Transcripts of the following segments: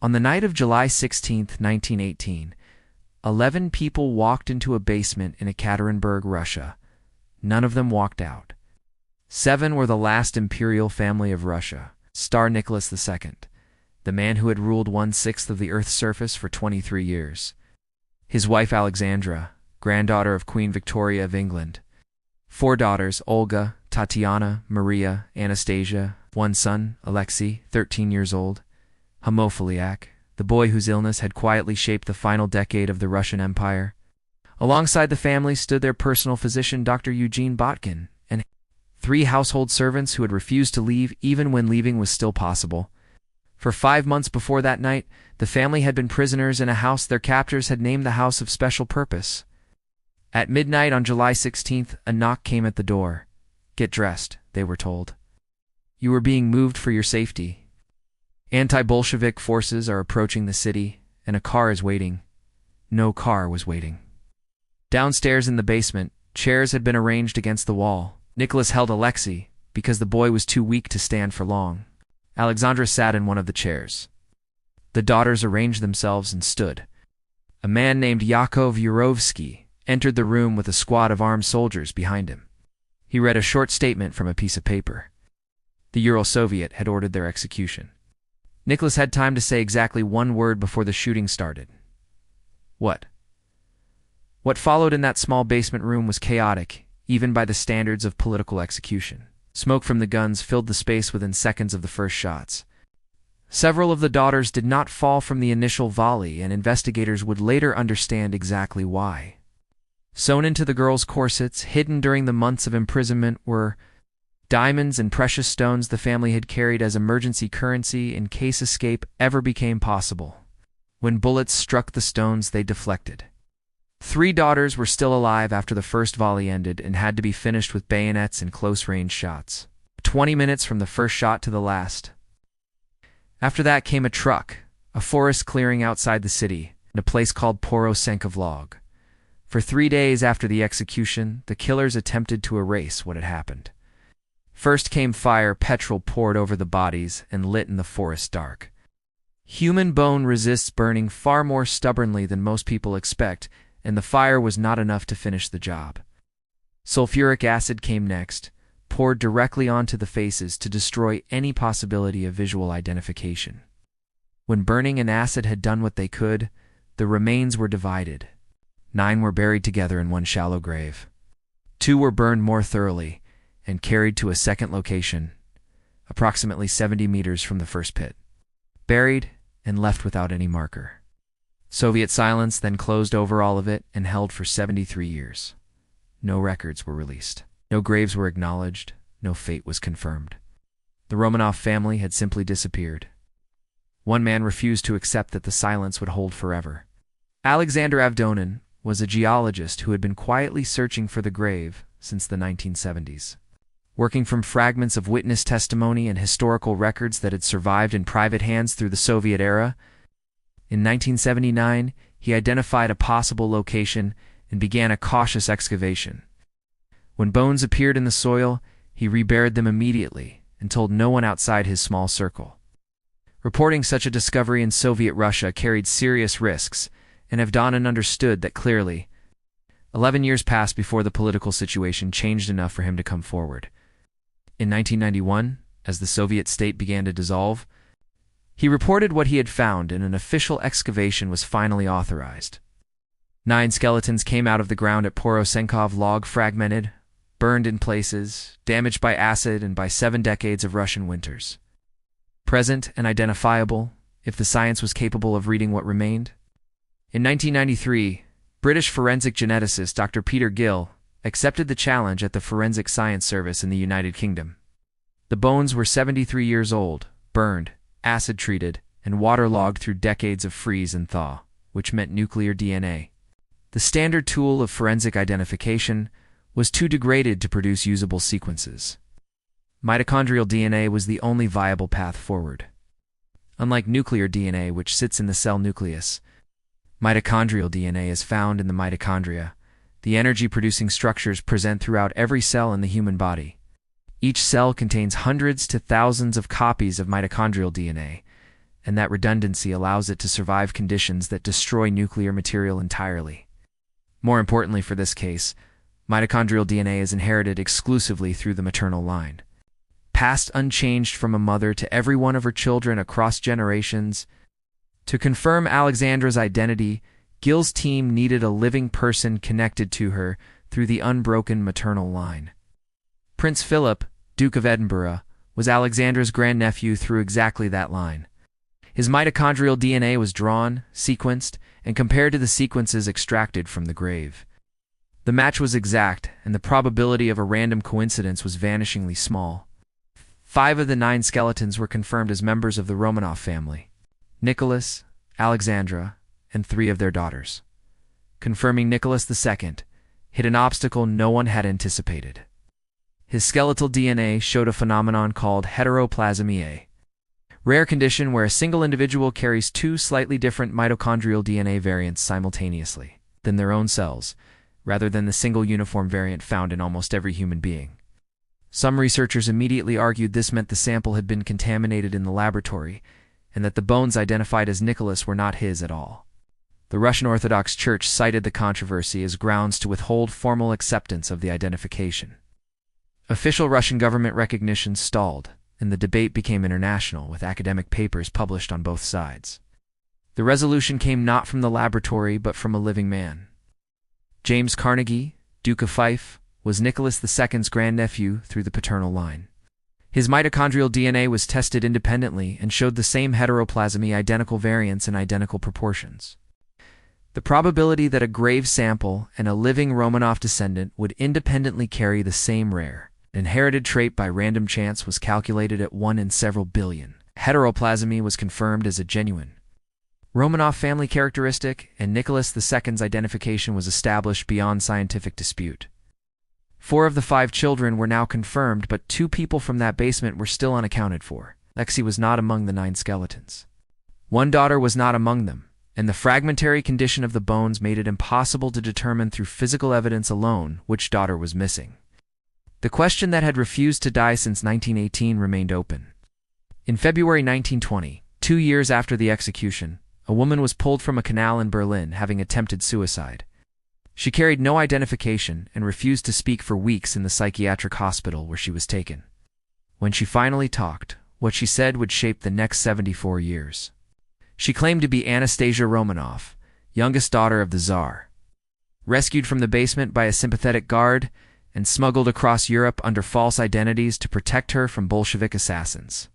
On the night of July 16, 1918, 11 people walked into a basement in Ekaterinburg, Russia. None of them walked out. 7 were the last imperial family of Russia, Tsar Nicholas II, the man who had ruled 1/6 of the Earth's surface for 23 years. His wife Alexandra, granddaughter of Queen Victoria of England. 4 daughters, Olga, Tatiana, Maria, Anastasia. 1 son, Alexei, 13 years old. Hemophiliac, the boy whose illness had quietly shaped the final decade of the Russian Empire. Alongside the family stood their personal physician, Dr. Eugene Botkin, and 3 household servants who had refused to leave even when leaving was still possible. For 5 months before that night, the family had been prisoners in a house their captors had named the House of Special Purpose. At midnight on July 16th, a knock came at the door. "Get dressed," they were told. "You are being moved for your safety. Anti-Bolshevik forces are approaching the city, and a car is waiting." No car was waiting. Downstairs in the basement, chairs had been arranged against the wall. Nicholas held Alexei, because the boy was too weak to stand for long. Alexandra sat in one of the chairs. The daughters arranged themselves and stood. A man named Yakov Yurovsky entered the room with a squad of armed soldiers behind him. He read a short statement from a piece of paper. The Ural Soviet had ordered their execution. Nicholas had time to say exactly one word before the shooting started. What? What followed in that small basement room was chaotic, even by the standards of political execution. Smoke from the guns filled the space within seconds of the first shots. Several of the daughters did not fall from the initial volley, and investigators would later understand exactly why. Sewn into the girls' corsets, hidden during the months of imprisonment, were diamonds and precious stones the family had carried as emergency currency in case escape ever became possible. When bullets struck the stones, they deflected. 3 daughters were still alive after the first volley ended and had to be finished with bayonets and close-range shots. 20 minutes from the first shot to the last. After that came a truck, a forest clearing outside the city, and a place called Porosenkov. For 3 days after the execution, the killers attempted to erase what had happened. First came fire petrol poured over the bodies and lit in the forest dark. Human bone resists burning far more stubbornly than most people expect, and the fire was not enough to finish the job. Sulfuric acid came next, poured directly onto the faces to destroy any possibility of visual identification. When burning and acid had done what they could, the remains were divided. 9 were buried together in one shallow grave. 2 were burned more thoroughly and carried to a second location, approximately 70 meters from the first pit. Buried and left without any marker. Soviet silence then closed over all of it and held for 73 years. No records were released. No graves were acknowledged. No fate was confirmed. The Romanov family had simply disappeared. One man refused to accept that the silence would hold forever. Alexander Avdonin was a geologist who had been quietly searching for the grave since the 1970s. Working from fragments of witness testimony and historical records that had survived in private hands through the Soviet era, in 1979, he identified a possible location and began a cautious excavation. When bones appeared in the soil, he reburied them immediately and told no one outside his small circle. Reporting such a discovery in Soviet Russia carried serious risks, and Avdonin understood that clearly. 11 years passed before the political situation changed enough for him to come forward. In 1991, as the Soviet state began to dissolve, he reported what he had found, and an official excavation was finally authorized. 9 skeletons came out of the ground at Porosenkov, fragmented, burned in places, damaged by acid and by 7 decades of Russian winters. Present and identifiable, if the science was capable of reading what remained. In 1993, British forensic geneticist Dr. Peter Gill accepted the challenge at the Forensic Science Service in the United Kingdom. The bones were 73 years old, burned, acid-treated, and waterlogged through decades of freeze and thaw, which meant nuclear DNA. The standard tool of forensic identification was too degraded to produce usable sequences. Mitochondrial DNA was the only viable path forward. Unlike nuclear DNA, which sits in the cell nucleus, mitochondrial DNA is found in the mitochondria, the energy-producing structures present throughout every cell in the human body. Each cell contains hundreds to thousands of copies of mitochondrial DNA, and that redundancy allows it to survive conditions that destroy nuclear material entirely. More importantly for this case, mitochondrial DNA is inherited exclusively through the maternal line. Passed unchanged from a mother to every one of her children across generations. To confirm Alexandra's identity, Gill's team needed a living person connected to her through the unbroken maternal line. Prince Philip, Duke of Edinburgh, was Alexandra's grandnephew through exactly that line. His mitochondrial DNA was drawn, sequenced, and compared to the sequences extracted from the grave. The match was exact, and the probability of a random coincidence was vanishingly small. 5 of the 9 skeletons were confirmed as members of the Romanov family: Nicholas, Alexandra, and 3 of their daughters. Confirming Nicholas II hit an obstacle no one had anticipated. His skeletal DNA showed a phenomenon called heteroplasmy, a rare condition where a single individual carries 2 slightly different mitochondrial DNA variants simultaneously than their own cells, rather than the single uniform variant found in almost every human being. Some researchers immediately argued this meant the sample had been contaminated in the laboratory, and that the bones identified as Nicholas were not his at all. The Russian Orthodox Church cited the controversy as grounds to withhold formal acceptance of the identification. Official Russian government recognition stalled, and the debate became international, with academic papers published on both sides. The resolution came not from the laboratory, but from a living man. James Carnegie, Duke of Fife, was Nicholas II's grandnephew through the paternal line. His mitochondrial DNA was tested independently and showed the same heteroplasmy, identical variants, and identical proportions. The probability that a grave sample and a living Romanov descendant would independently carry the same rare, inherited trait by random chance was calculated at 1 in several billion. Heteroplasmy was confirmed as a genuine Romanov family characteristic, and Nicholas II's identification was established beyond scientific dispute. 4 of the 5 children were now confirmed, but 2 people from that basement were still unaccounted for. Lexi was not among the 9 skeletons. 1 daughter was not among them, and the fragmentary condition of the bones made it impossible to determine through physical evidence alone which daughter was missing. The question that had refused to die since 1918 remained open. In February 1920, 2 years after the execution, a woman was pulled from a canal in Berlin having attempted suicide. She carried no identification and refused to speak for weeks in the psychiatric hospital where she was taken. When she finally talked, what she said would shape the next 74 years. She claimed to be Anastasia Romanov, youngest daughter of the Tsar. Rescued from the basement by a sympathetic guard and smuggled across Europe under false identities to protect her from Bolshevik assassins.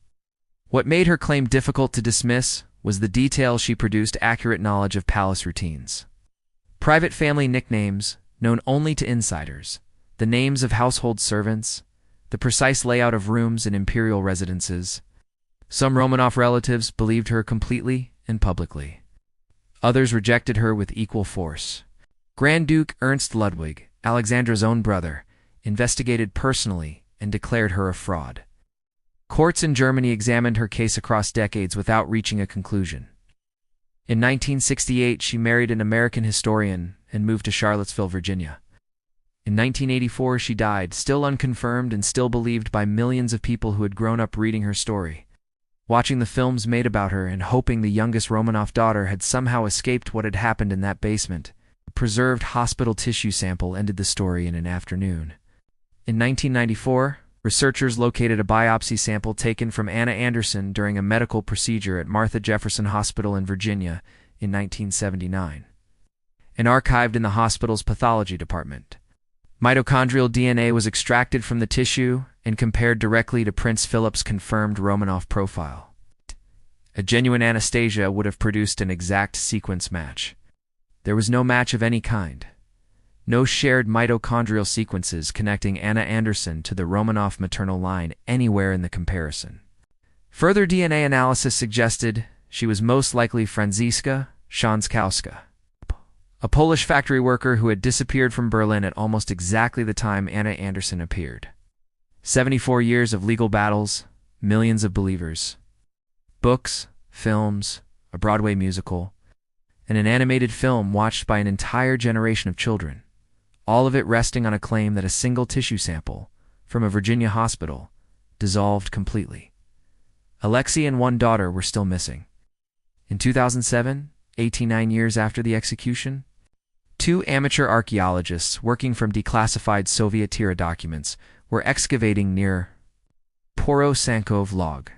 What made her claim difficult to dismiss was the detail she produced: accurate knowledge of palace routines. Private family nicknames, known only to insiders, the names of household servants, the precise layout of rooms in imperial residences. Some Romanov relatives believed her completely and publicly. Others rejected her with equal force. Grand Duke Ernst Ludwig, Alexandra's own brother, investigated personally and declared her a fraud. Courts in Germany examined her case across decades without reaching a conclusion. In 1968, she married an American historian and moved to Charlottesville, Virginia. In 1984, she died, still unconfirmed and still believed by millions of people who had grown up reading her story, watching the films made about her and hoping the youngest Romanov daughter had somehow escaped what had happened in that basement. A preserved hospital tissue sample ended the story in an afternoon. In 1994, researchers located a biopsy sample taken from Anna Anderson during a medical procedure at Martha Jefferson Hospital in Virginia in 1979, and archived in the hospital's pathology department. Mitochondrial DNA was extracted from the tissue and compared directly to Prince Philip's confirmed Romanov profile. A genuine Anastasia would have produced an exact sequence match. There was no match of any kind. No shared mitochondrial sequences connecting Anna Anderson to the Romanov maternal line anywhere in the comparison. Further DNA analysis suggested she was most likely Franziska Shanskowska, a Polish factory worker who had disappeared from Berlin at almost exactly the time Anna Anderson appeared. 74 years of legal battles, millions of believers, books, films, a Broadway musical, and an animated film watched by an entire generation of children. All of it resting on a claim that a single tissue sample from a Virginia hospital dissolved completely. Alexei and 1 daughter were still missing. In 2007, 89 years after the execution, two amateur archaeologists working from declassified Soviet-era documents were excavating near Porosankov log.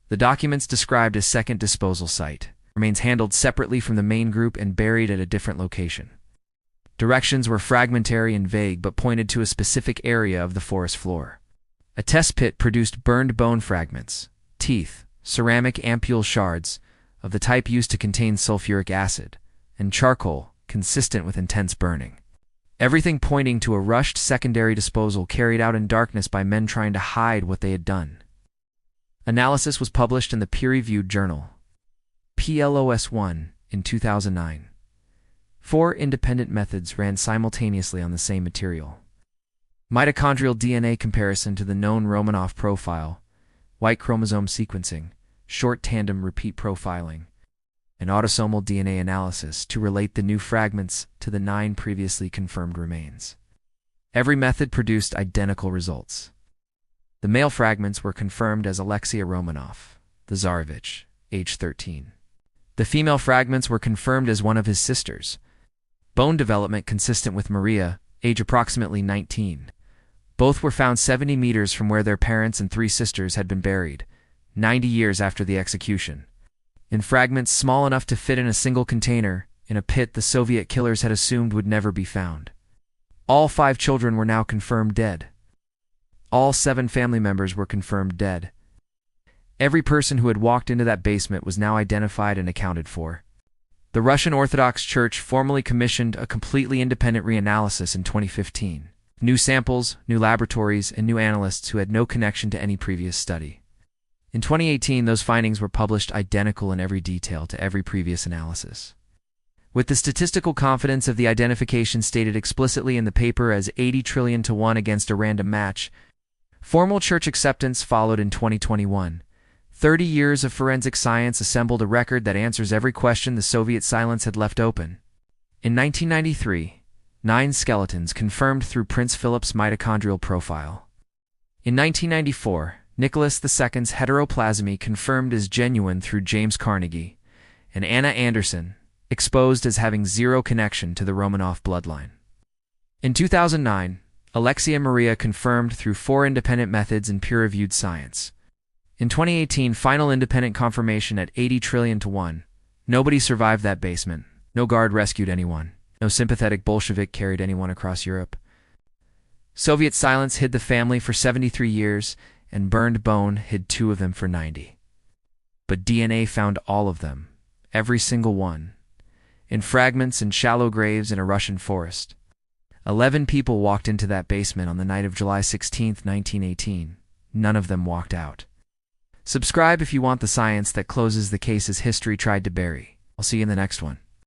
The documents described a second disposal site, remains handled separately from the main group and buried at a different location. Directions were fragmentary and vague but pointed to a specific area of the forest floor. A test pit produced burned bone fragments, teeth, ceramic ampule shards of the type used to contain sulfuric acid, and charcoal consistent with intense burning. Everything pointing to a rushed secondary disposal carried out in darkness by men trying to hide what they had done. Analysis was published in the peer-reviewed journal PLOS1 in 2009. 4 independent methods ran simultaneously on the same material. Mitochondrial DNA comparison to the known Romanov profile, white chromosome sequencing, short tandem repeat profiling, and autosomal DNA analysis to relate the new fragments to the 9 previously confirmed remains. Every method produced identical results. The male fragments were confirmed as Alexei Romanov, the Tsarevich, age 13. The female fragments were confirmed as one of his sisters. Bone development consistent with Maria, age approximately 19. Both were found 70 meters from where their parents and 3 sisters had been buried, 90 years after the execution. In fragments small enough to fit in a single container, in a pit the Soviet killers had assumed would never be found. All 5 children were now confirmed dead. All 7 family members were confirmed dead. Every person who had walked into that basement was now identified and accounted for. The Russian Orthodox Church formally commissioned a completely independent reanalysis in 2015. New samples, new laboratories, and new analysts who had no connection to any previous study. In 2018, those findings were published identical in every detail to every previous analysis. With the statistical confidence of the identification stated explicitly in the paper as 80 trillion to 1 against a random match, formal church acceptance followed in 2021. 30 years of forensic science assembled a record that answers every question the Soviet silence had left open. In 1993, 9 skeletons confirmed through Prince Philip's mitochondrial profile. In 1994, Nicholas II's heteroplasmy confirmed as genuine through James Carnegie, and Anna Anderson, exposed as having zero connection to the Romanov bloodline. In 2009, Alexei and Maria confirmed through 4 independent methods in peer-reviewed science. In 2018, final independent confirmation at 80 trillion to 1. Nobody survived that basement. No guard rescued anyone. No sympathetic Bolshevik carried anyone across Europe. Soviet silence hid the family for 73 years, and burned bone hid 2 of them for 90. But DNA found all of them, every single one, in fragments and shallow graves in a Russian forest. 11 people walked into that basement on the night of July 16, 1918. None of them walked out. Subscribe if you want the science that closes the cases history tried to bury. I'll see you in the next one.